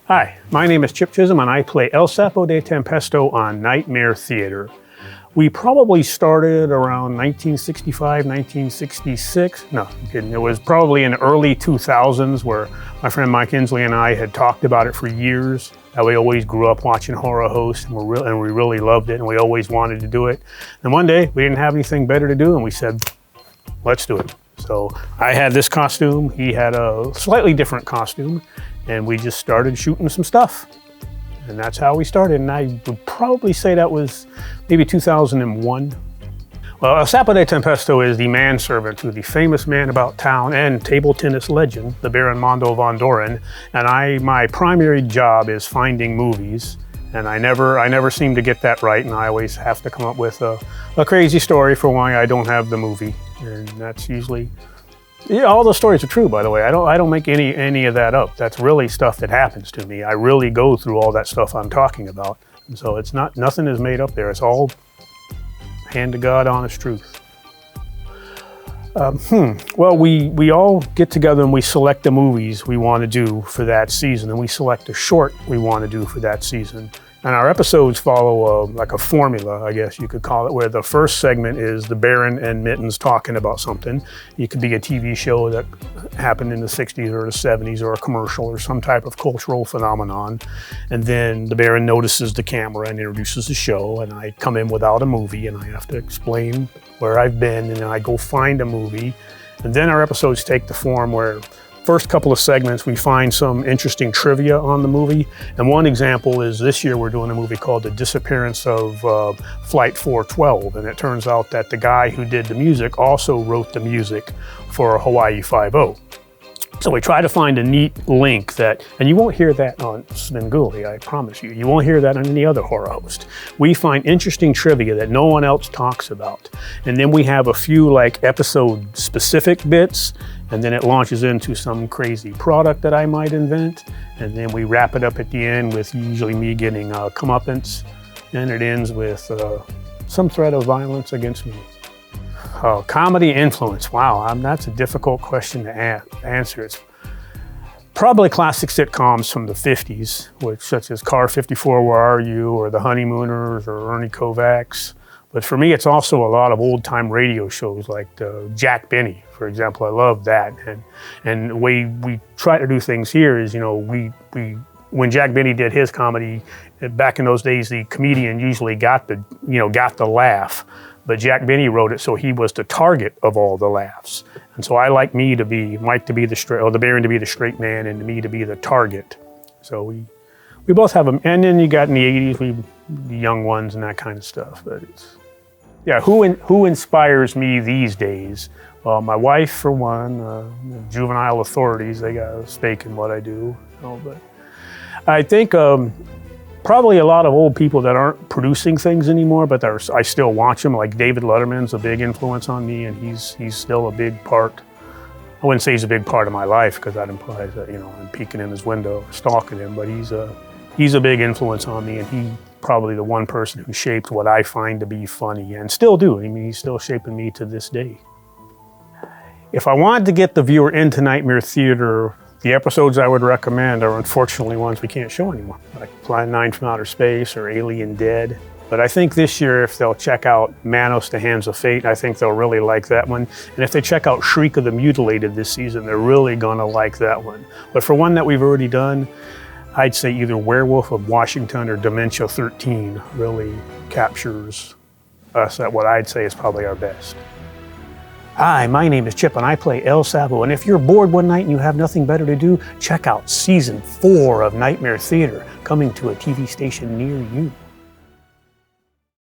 Hi, my name is Chip Chisholm and I play El Sapo de Tempesto on Nightmare Theater. We probably started around 1965, 1966. No, I'm kidding. It was probably in the early 2000s where my friend Mike Inslee and I had talked about it for years. That we always grew up watching horror hosts and we really loved it and we always wanted to do it. And one day we didn't have anything better to do and we said, let's do it. So I had this costume, he had a slightly different costume, and we just started shooting some stuff. And that's how we started, and I would probably say that was maybe 2001. Well, El Sapo de Tempesto is the manservant to the famous man about town and table tennis legend, the Baron Mondo von Doren, and my primary job is finding movies, and I never seem to get that right, and I always have to come up with a crazy story for why I don't have the movie, and that's usually, yeah, all those stories are true, by the way. I don't make any of that up. That's really stuff that happens to me. I really go through all that stuff I'm talking about, and so it's nothing is made up there. It's all hand to God, honest truth. Well, we all get together and we select the movies we want to do for that season, and we select a short we want to do for that season. And our episodes follow like a formula, I guess you could call it, where the first segment is the Baron and Mittens talking about something. It could be a TV show that happened in the 60s or the 70s, or a commercial or some type of cultural phenomenon. And then the Baron notices the camera and introduces the show, and I come in without a movie and I have to explain where I've been, and then I go find a movie. And then our episodes take the form where first couple of segments, we find some interesting trivia on the movie. And one example is this year we're doing a movie called The Disappearance of Flight 412. And it turns out that the guy who did the music also wrote the music for Hawaii Five-0. So we try to find a neat link that, and you won't hear that on Svengoolie, I promise you. You won't hear that on any other horror host. We find interesting trivia that no one else talks about. And then we have a few like episode specific bits, and then it launches into some crazy product that I might invent. And then we wrap it up at the end with usually me getting comeuppance, and it ends with some threat of violence against me. Oh, comedy influence. Wow, that's a difficult question to answer. It's probably classic sitcoms from the 50s, such as Car 54, Where Are You? Or The Honeymooners, or Ernie Kovacs. But for me, it's also a lot of old-time radio shows like Jack Benny, for example. I love that. And the way we try to do things here is, you know, when Jack Benny did his comedy, back in those days, the comedian usually got the laugh. But Jack Benny wrote it so he was the target of all the laughs. And so I like Mike to be the Baron to be the straight man, and me to be the target. So we both have them. And then you got in the 80s, the young ones and that kind of stuff. But it's, yeah, who inspires me these days? Well, my wife, for one, juvenile authorities, they got a stake in what I do. But I think probably a lot of old people that aren't producing things anymore, but I still watch them. Like David Letterman's a big influence on me, and he's still a big part. I wouldn't say he's a big part of my life, because that implies that, you know, I'm peeking in his window, stalking him, but he's a big influence on me, and he's probably the one person who shaped what I find to be funny, and still do. I mean, he's still shaping me to this day. If I wanted to get the viewer into Nightmare Theater, the episodes I would recommend are unfortunately ones we can't show anymore, like Plan 9 from Outer Space or Alien Dead. But I think this year, if they'll check out Manos, The Hands of Fate, I think they'll really like that one. And if they check out Shriek of the Mutilated this season, they're really gonna like that one. But for one that we've already done, I'd say either Werewolf of Washington or Dementia 13 really captures us at what I'd say is probably our best. Hi, my name is Chip and I play El Sapo, and if you're bored one night and you have nothing better to do, check out Season 4 of Nightmare Theater, coming to a TV station near you.